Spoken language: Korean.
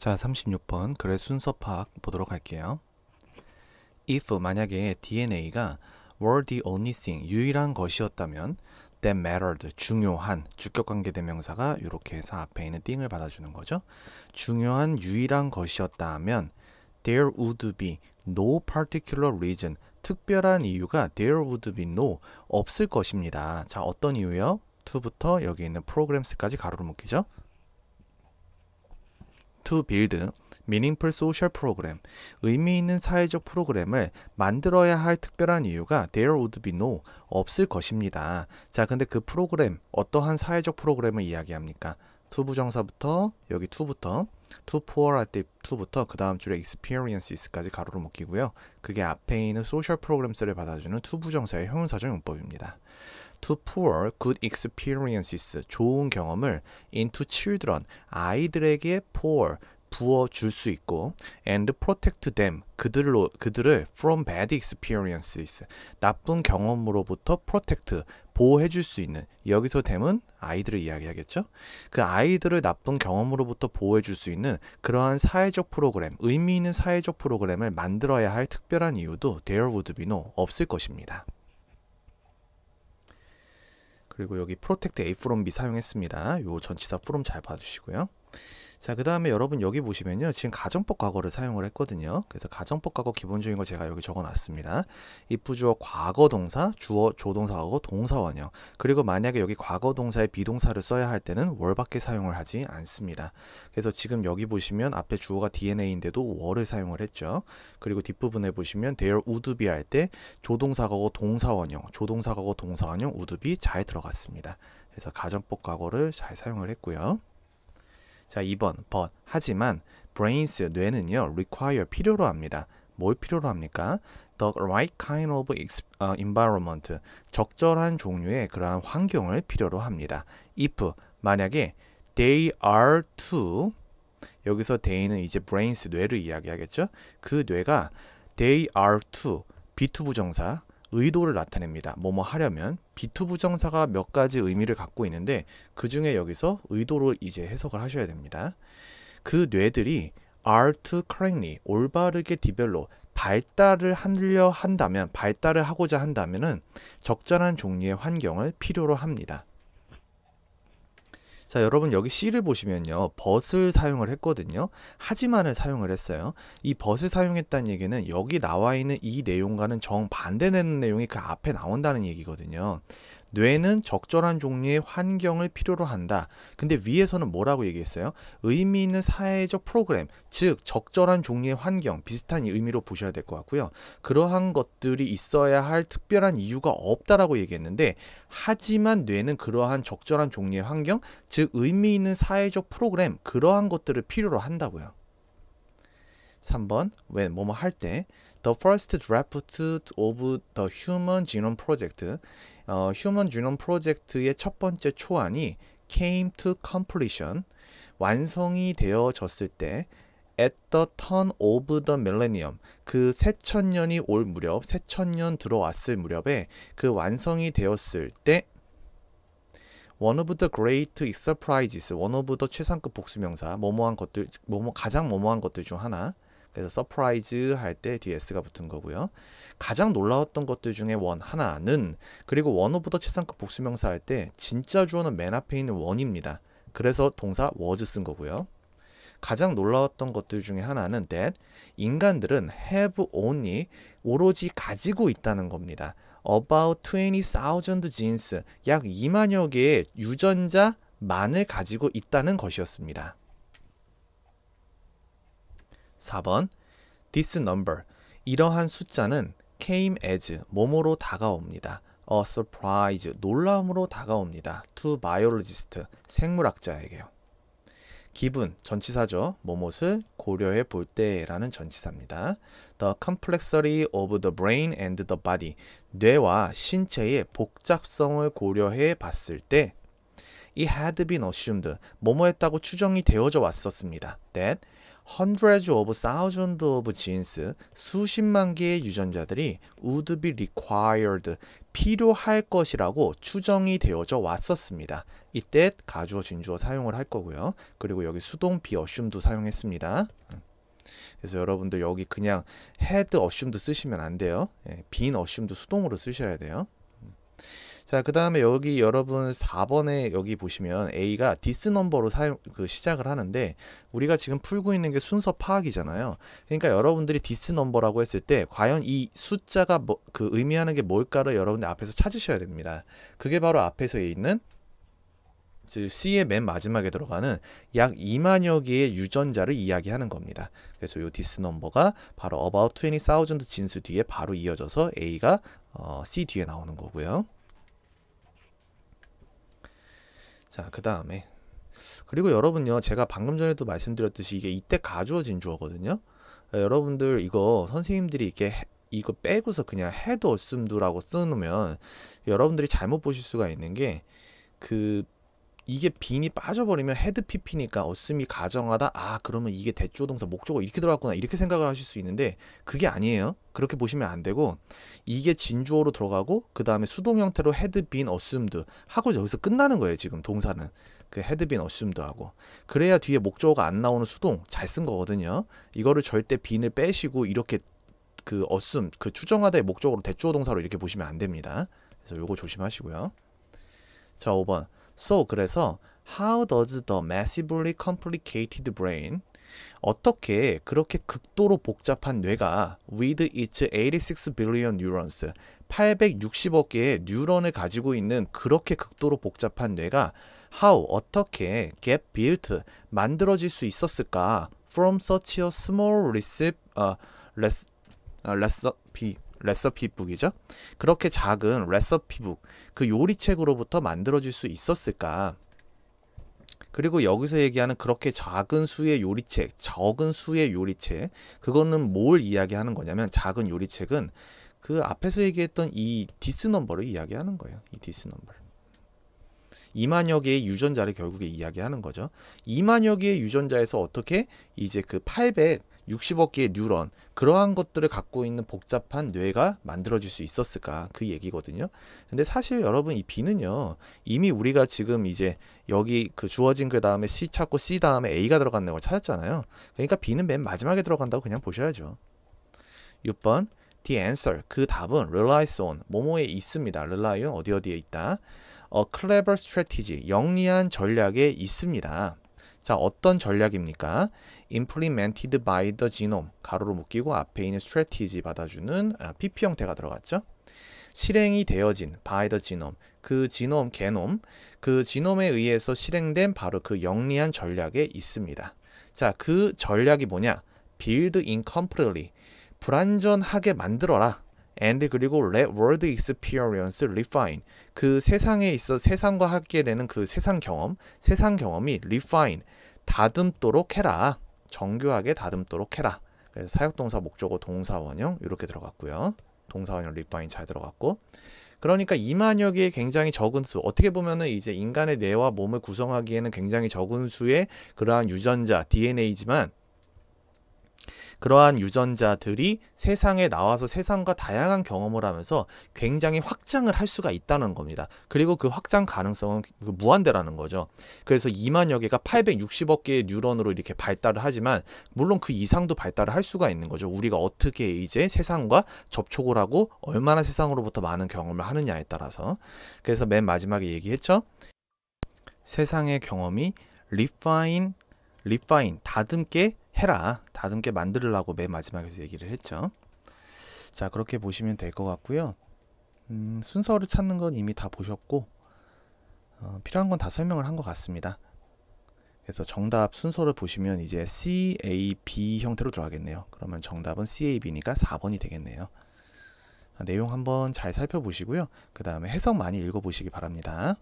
자, 36번 글의 순서 파악 보도록 할게요. If 만약에 DNA가 were the only thing, 유일한 것이었다면 that mattered, 중요한, 주격관계대명사가 이렇게 해서 앞에 있는 띵을 받아주는 거죠. 중요한 유일한 것이었다 하면 there would be no particular reason, 특별한 이유가 there would be no, 없을 것입니다. 자, 어떤 이유요? to부터 여기 있는 programs까지 가로로 묶이죠. To build meaningful social program, 의미 있는 사회적 프로그램을 만들어야 할 특별한 이유가 there would be no, 없을 것입니다. 자, 근데 그 프로그램, 어떠한 사회적 프로그램을 이야기합니까? to 부정사부터 여기 to부터 to poor 할 때 to부터 그 다음 줄에 experiences까지 가로로 묶이고요. 그게 앞에 있는 social programs를 받아주는 to 부정사의 형용사적 용법입니다. To pour good experiences, 좋은 경험을 into children, 아이들에게 pour, 부어줄 수 있고 and protect them, 그들을 from bad experiences, 나쁜 경험으로부터 protect, 보호해줄 수 있는, 여기서 them은 아이들을 이야기하겠죠. 그 아이들을 나쁜 경험으로부터 보호해줄 수 있는 그러한 사회적 프로그램, 의미 있는 사회적 프로그램을 만들어야 할 특별한 이유도 there would be no, 없을 것입니다. 그리고 여기 protect A from B 사용했습니다. 요 전치사 from 잘 봐주시고요. 자, 그 다음에 여러분 여기 보시면요. 지금 가정법 과거를 사용을 했거든요. 그래서 가정법 과거 기본적인 거 제가 여기 적어놨습니다. if 주어 과거 동사, 주어 조동사하고 동사원형. 그리고 만약에 여기 과거 동사에 비동사를 써야 할 때는 월밖에 사용을 하지 않습니다. 그래서 지금 여기 보시면 앞에 주어가 DNA인데도 월을 사용을 했죠. 그리고 뒷부분에 보시면 there would be 할 때 조동사하고 동사원형, 조동사하고 동사원형 would be 잘 들어갔습니다. 그래서 가정법 과거를 잘 사용을 했고요. 자, 2번 but 하지만 brains 뇌는요 require 필요로 합니다. 뭘 필요로 합니까? The right kind of environment, 적절한 종류의 그러한 환경을 필요로 합니다. If 만약에 they are to, 여기서 they는 이제 brains 뇌를 이야기하겠죠. 그 뇌가 they are to be2 부정사 의도를 나타냅니다. 뭐뭐 하려면 be2 부정사가 몇 가지 의미를 갖고 있는데 그 중에 여기서 의도로 이제 해석을 하셔야 됩니다. 그 뇌들이 are to correctly, 올바르게 develop, 발달을 하고자 한다면은 적절한 종류의 환경을 필요로 합니다. 자, 여러분 여기 C를 보시면요. but을 사용을 했거든요. 하지만을 사용을 했어요. 이 but을 사용했다는 얘기는 여기 나와 있는 이 내용과는 정반대되는 내용이 그 앞에 나온다는 얘기거든요. 뇌는 적절한 종류의 환경을 필요로 한다. 근데 위에서는 뭐라고 얘기했어요? 의미 있는 사회적 프로그램, 즉 적절한 종류의 환경, 비슷한 의미로 보셔야 될 것 같고요. 그러한 것들이 있어야 할 특별한 이유가 없다라고 얘기했는데 하지만 뇌는 그러한 적절한 종류의 환경, 즉 의미 있는 사회적 프로그램, 그러한 것들을 필요로 한다고요. 3번, when 뭐뭐 할 때 The first draft of the Human Genome Project, Human Genome Project의 첫 번째 초안이 came to completion, 완성이 되어졌을 때 at the turn of the millennium, 그 새천년이 올 무렵, 새천년 들어왔을 무렵에 그 완성이 되었을 때 one of the great surprises, one of the 최상급 복수명사, 뭐뭐한 것들, 가장 뭐뭐한 것들 중 하나. 그래서 surprise 할 때 DS가 붙은 거고요. 가장 놀라웠던 것들 중에 하나는, 그리고 one of the 최상급 복수명사 할 때 진짜 주어는 맨 앞에 있는 one입니다. 그래서 동사 was 쓴 거고요. 가장 놀라웠던 것들 중에 하나는 that, 인간들은 have only, 오로지 가지고 있다는 겁니다. About 20,000 genes, 약 2만여 개의 유전자만을 가지고 있다는 것이었습니다. 4번, this number, 이러한 숫자는 came as, 뭐뭐로 다가옵니다. A surprise, 놀라움으로 다가옵니다. To biologist, 생물학자에게요. 기분, 전치사죠. 뭐뭇을 고려해 볼 때라는 전치사입니다. The complexity of the brain and the body, 뇌와 신체의 복잡성을 고려해 봤을 때 It had been assumed, 뭐뭐했다고 추정이 되어져 왔었습니다. That hundreds of thousands of genes, 수십만 개의 유전자들이 would be required, 필요할 것이라고 추정이 되어져 왔었습니다. 이때 가주어, 진주어 사용을 할 거고요. 그리고 여기 수동 be assumed 사용했습니다. 그래서 여러분들 여기 그냥 had assumed 쓰시면 안 돼요. been assumed 수동으로 쓰셔야 돼요. 자, 그 다음에 여기 여러분 4번에 여기 보시면 A가 this number로 시작을 하는데 우리가 지금 풀고 있는 게 순서 파악이잖아요. 그러니까 여러분들이 this number라고 했을 때 과연 이 숫자가 의미하는 게 뭘까를 여러분들 앞에서 찾으셔야 됩니다. 그게 바로 앞에서 있는 C의 맨 마지막에 들어가는 약 2만여 개의 유전자를 이야기하는 겁니다. 그래서 이 this number가 바로 about 20,000 genes 뒤에 바로 이어져서 A가 C 뒤에 나오는 거고요. 자, 그 다음에 그리고 여러분요, 제가 방금 전에도 말씀드렸듯이 이게 이때 가주어 진주어거든요. 여러분들 이거 선생님들이 이거 빼고서 그냥 had assumed라고 써놓으면 여러분들이 잘못 보실 수가 있는 게 이게 bean이 빠져버리면 had pp니까 assume이 가정하다, 그러면 이게 대주어 동사 목적어 이렇게 들어갔구나 이렇게 생각을 하실 수 있는데 그게 아니에요. 그렇게 보시면 안 되고 이게 진주어로 들어가고 그 다음에 수동 형태로 had been assumed 하고 여기서 끝나는 거예요. 지금 동사는 그 had been assumed 하고, 그래야 뒤에 목적어가 안 나오는 수동 잘 쓴 거거든요. 이거를 절대 bean을 빼시고 이렇게 assume 추정하다의 목적어로 대주어 동사로 이렇게 보시면 안 됩니다. 그래서 요거 조심하시고요. 자, 5번. So, 그래서 how does the massively complicated brain, 어떻게 그렇게 극도로 복잡한 뇌가 with its 86 billion neurons, 860억 개의 뉴런을 가지고 있는 그렇게 극도로 복잡한 뇌가 how, 어떻게 get built, 만들어질 수 있었을까 from such a small 레시피북이죠. 그렇게 작은 레시피북, 그 요리책으로부터 만들어질 수 있었을까. 그리고 여기서 얘기하는 그렇게 작은 수의 요리책, 적은 수의 요리책, 그거는 뭘 이야기하는 거냐면 작은 요리책은 그 앞에서 얘기했던 이 this number를 이야기하는 거예요. 이 this number. 2만여 개의 유전자를 결국에 이야기하는 거죠. 2만여 개의 유전자에서 어떻게 이제 860억 개의 뉴런, 그러한 것들을 갖고 있는 복잡한 뇌가 만들어질 수 있었을까, 그 얘기거든요. 근데 사실 여러분 이 B는요, 이미 우리가 지금 이제 여기 주어진 그 다음에 C 찾고 C 다음에 A가 들어간 걸 찾았잖아요. 그러니까 B는 맨 마지막에 들어간다고 그냥 보셔야죠. 6번 The answer, 그 답은 relies on, 뭐뭐에 있습니다. rely은 어디에 있다. A clever strategy, 영리한 전략에 있습니다. 자, 어떤 전략입니까? implemented by the genome, 가로로 묶이고 앞에 있는 strategy 받아주는 PP 형태가 들어갔죠. 실행이 되어진 by the genome, 그 지놈, 게놈, 그 지놈에 의해서 실행된 바로 그 영리한 전략에 있습니다. 자, 그 전략이 뭐냐? build incompletely, 불완전하게 만들어라. and 그리고 let world experience refine, 그 세상에 있어 세상과 함께 되는 그 세상 경험이 refine, 다듬도록 해라. 정교하게 다듬도록 해라. 그래서 사역동사, 목적어, 동사 원형 이렇게 들어갔고요. 동사 원형 refine 잘 들어갔고, 그러니까 2만여 개의 굉장히 적은 수, 어떻게 보면은 이제 인간의 뇌와 몸을 구성하기에는 굉장히 적은 수의 그러한 유전자 DNA지만 그러한 유전자들이 세상에 나와서 세상과 다양한 경험을 하면서 굉장히 확장을 할 수가 있다는 겁니다. 그리고 그 확장 가능성은 무한대라는 거죠. 그래서 2만여 개가 860억 개의 뉴런으로 이렇게 발달을 하지만 물론 그 이상도 발달을 할 수가 있는 거죠. 우리가 어떻게 이제 세상과 접촉을 하고 얼마나 세상으로부터 많은 경험을 하느냐에 따라서. 그래서 맨 마지막에 얘기했죠. 세상의 경험이 refine, 다듬게 해라. 다듬게 만들으라고 맨 마지막에서 얘기를 했죠. 자, 그렇게 보시면 될 것 같고요. 순서를 찾는 건 이미 다 보셨고 필요한 건 다 설명을 한 것 같습니다. 그래서 정답 순서를 보시면 이제 C, A, B 형태로 들어가겠네요. 그러면 정답은 C, A, B니까 4번이 되겠네요. 내용 한번 잘 살펴보시고요. 그 다음에 해석 많이 읽어보시기 바랍니다.